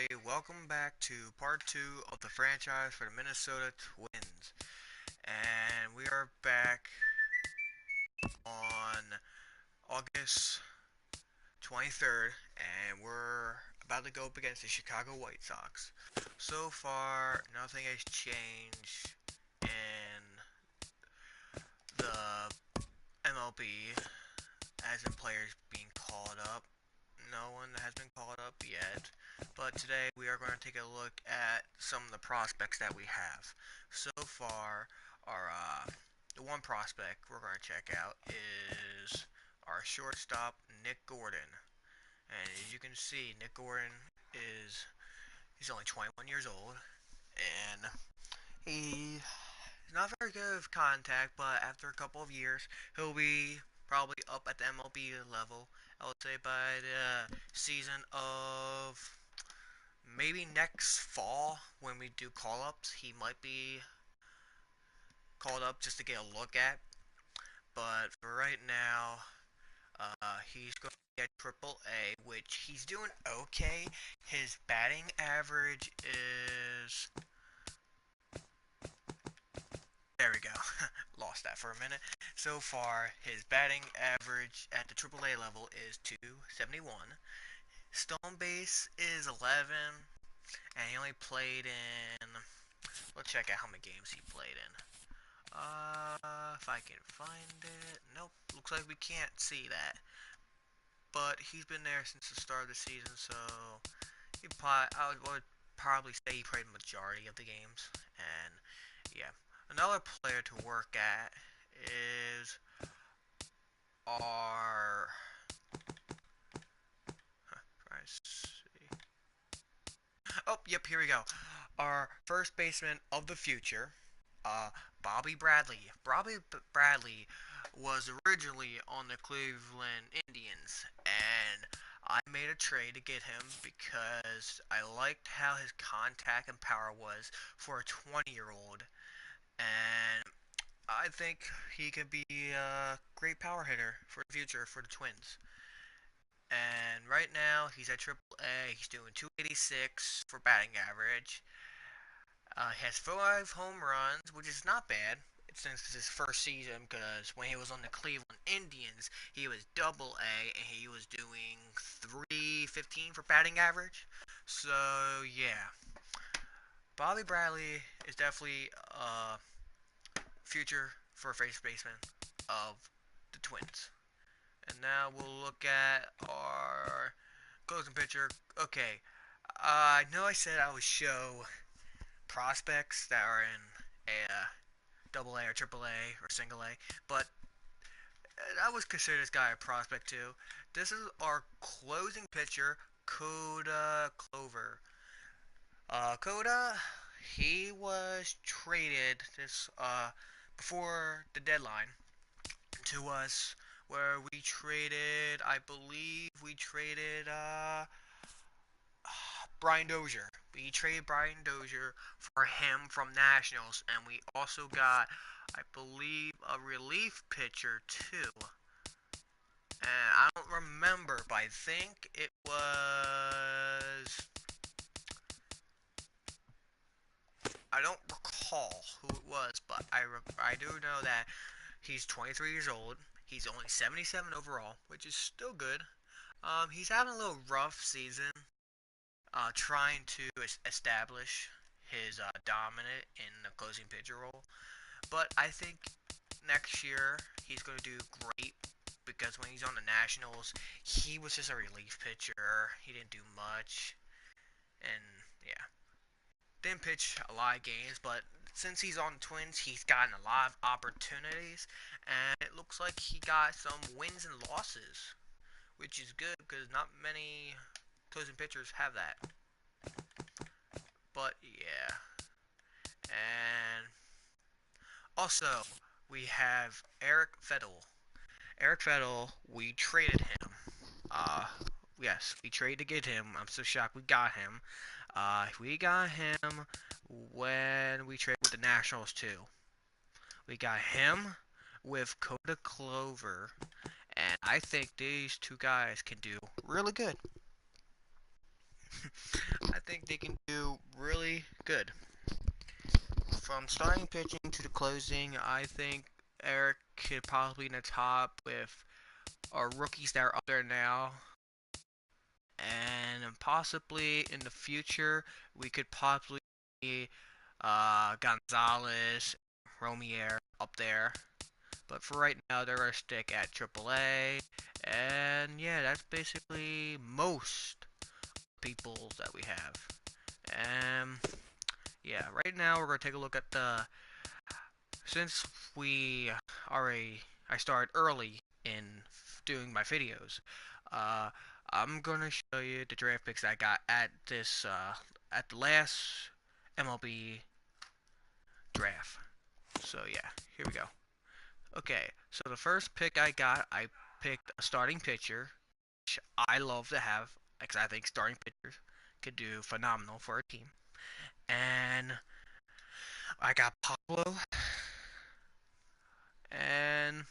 everybody. Welcome back to part 2 of the franchise for the Minnesota Twins. And we are back on August 23rd, and we're about to go up against the Chicago White Sox. So far, nothing has changed in the MLB, as in players being called up. No one has been called up yet, but today we are going to take a look at some of the prospects that we have. So far, our the one prospect we're going to check out is our shortstop, Nick Gordon. And as you can see, Nick Gordon he's only 21 years old, and he's not very good with contact, but after a couple of years, he'll be probably up at the MLB level. I would say by the season of maybe next fall when we do call ups, he might be called up just to get a look at. But for right now, he's going to get Triple A, which he's doing okay. His batting average is there we go. Lost that for a minute. So far, his batting average at the AAA level is 271. Stone base is 11, and he only played in. Let's check out how many games he played in. If I can find it. Nope. Looks like we can't see that. But he's been there since the start of the season, so I would probably say he played the majority of the games. And yeah, another player to work at is our. Try to see. Oh, yep, here we go. Our first baseman of the future, uh, Bobby Bradley. Bradley was originally on the Cleveland Indians, and I made a trade to get him because I liked how his contact and power was for a 20-year-old, and I think he could be a great power hitter for the future for the Twins. And right now, he's at Triple A. He's doing 286 for batting average. He has 5 home runs, which is not bad since it's his first season. Because when he was on the Cleveland Indians, he was Double A and he was doing 315 for batting average. So yeah, Bobby Bradley is definitely a future for a first baseman of the Twins. And now we'll look at our closing pitcher. Okay, I know I said I would show prospects that are in a double A or triple A or single A, but I would consider this guy a prospect too. This is our closing pitcher, Coda Clover. Coda, he was traded this before the deadline to us, where we traded. I believe we traded Brian Dozier. We traded Brian Dozier for him from Nationals, and we also got, I believe, a relief pitcher too. And I don't remember, but I think it was. I don't recall who it was, but I do know that he's 23 years old. He's only 77 overall, which is still good. He's having a little rough season, trying to establish his dominant in the closing pitcher role. But I think next year he's going to do great because when he's on the Nationals, he was just a relief pitcher. He didn't do much, and yeah, didn't pitch a lot of games. But since he's on the Twins, he's gotten a lot of opportunities, and it looks like he got some wins and losses, which is good because not many closing pitchers have that. But yeah, and also we have Eric Fedel. Eric Fedel, we traded him. Uh, yes, we traded to get him. I'm so shocked we got him. We got him when we traded with the Nationals too. We got him with Coda Clover, and I think these two guys can do really good. I think good. From starting pitching to the closing, I think Eric could probably be in the top with our rookies that are up there now. And possibly in the future, we could possibly Gonzalez, Romier up there. But for right now, they're going to stick at AAA. And yeah, that's basically most people that we have. And yeah, right now we're going to take a look at the... Since we already... I started early in doing my videos. Uh, I'm going to show you the draft picks I got at this... at the last MLB draft. So yeah, here we go. Okay, so the first pick I got, I picked a starting pitcher, which I love to have, because I think starting pitchers could do phenomenal for a team. And I got Pablo, and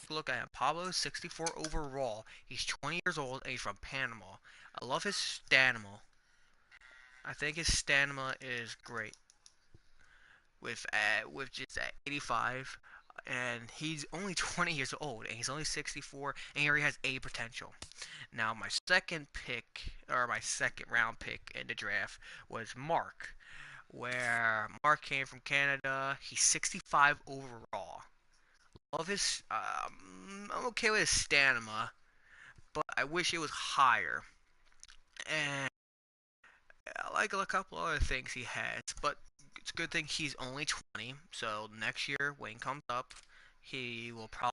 look at him. Pablo, 64 overall. He's 20 years old, and he's from Panama. I love his stamina. I think his stamina is great. With just at 85, and he's only 20 years old, and he's only 64, and he already has A potential. Now, my second pick, or my second round pick in the draft, was Mark, where Mark came from Canada. He's 65 overall. Love his. I'm okay with his stamina, but I wish it was higher. And I like a couple other things he has, but it's a good thing he's only 20. So next year, when he comes up, he will probably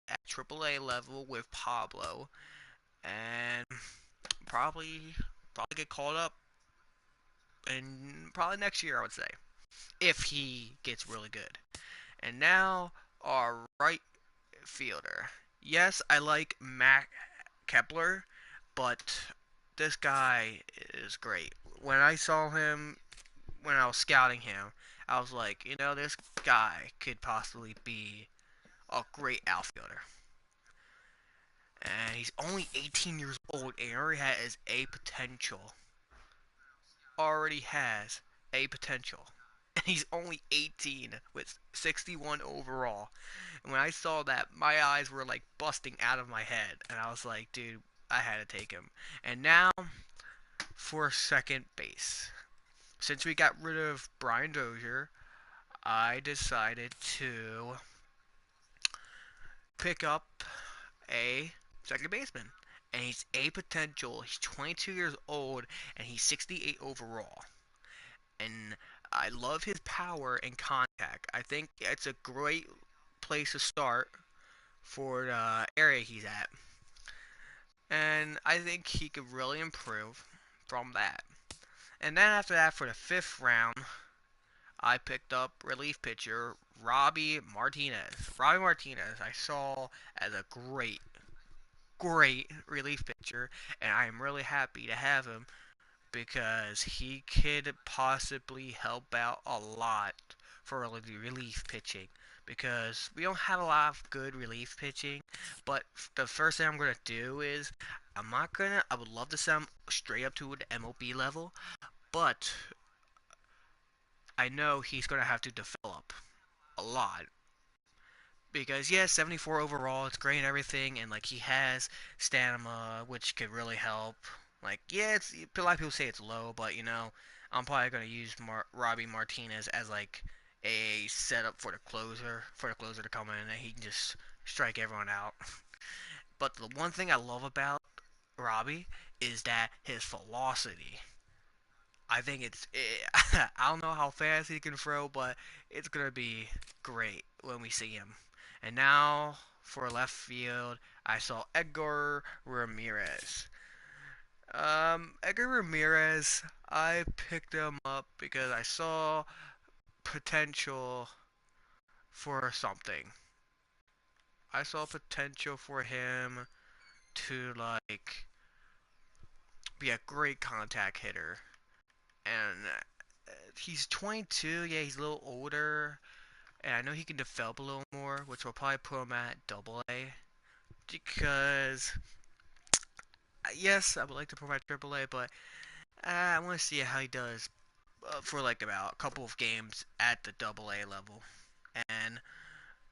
at AAA level with Pablo, and probably get called up, and probably next year I would say, if he gets really good. And now our right fielder. Yes, I like Matt Kepler, but this guy is great. When I saw him, when I was scouting him, I was like, this guy could possibly be a great outfielder. And he's only 18 years old and already has a potential. Already has a potential. And he's only 18 with 61 overall. And when I saw that, my eyes were like busting out of my head. And I was like, dude, I had to take him. And now for second base. Since we got rid of Brian Dozier, I decided to pick up a second baseman. And he's a potential. He's 22 years old and he's 68 overall. And I love his power and contact. I think it's a great place to start for the area he's at. And I think he could really improve from that. And then after that, for the fifth round, I picked up relief pitcher Robbie Martinez. Robbie Martinez I saw as a great relief pitcher, and I am really happy to have him because he could possibly help out a lot for relief pitching. Because we don't have a lot of good relief pitching, but the first thing I'm gonna do is I would love to send him straight up to the MLB level, but I know he's gonna have to develop a lot because yeah, 74 overall, it's great and everything, and like he has stamina, which could really help. Like yeah, it's a lot of people say it's low, but I'm probably gonna use Robbie Martinez as like a setup for the closer to come in, and he can just strike everyone out. But the one thing I love about Robbie is that his velocity. I think I don't know how fast he can throw, but it's gonna be great when we see him. And now for left field, I saw Edgar Ramirez. Edgar Ramirez, I picked him up because I saw potential for something. I saw potential for him to like be a great contact hitter. And he's 22, yeah, he's a little older, and I know he can develop a little more, which will probably put him at Double A. Because yes, I would like to provide Triple A, but I want to see how he does for like about a couple of games at the AA level, and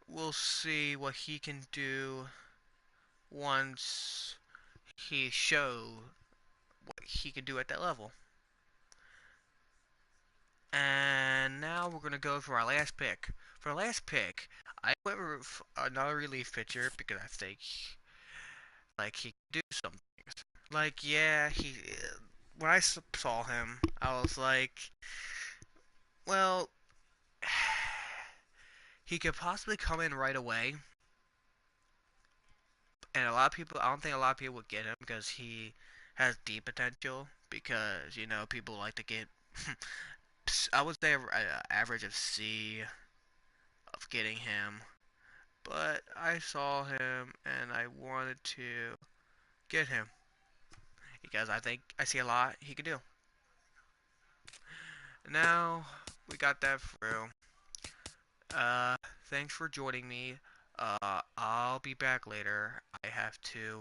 we'll see what he can do once he show what he can do at that level. And now we're gonna go for our last pick. For our last pick, I went with another relief pitcher because I think like he can do something. Like yeah, he when I saw him, I was like, well, he could possibly come in right away. And a lot of people, I don't think a lot of people would get him because he has deep potential. Because people like to get, I would say, an average of C of getting him. But I saw him and I wanted to get him because I think I see a lot he could do. Now we got that through. Uh, Thanks for joining me. I'll be back later. I have to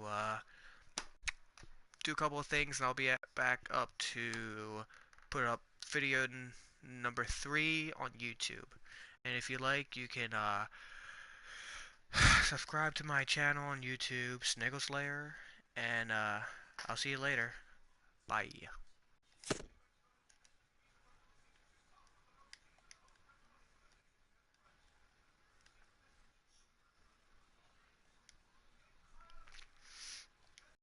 do a couple of things and I'll be back up to put up video number 3 on YouTube. And if you like, you can subscribe to my channel on YouTube, SNIGGLESLAYER, and I'll see you later. Bye.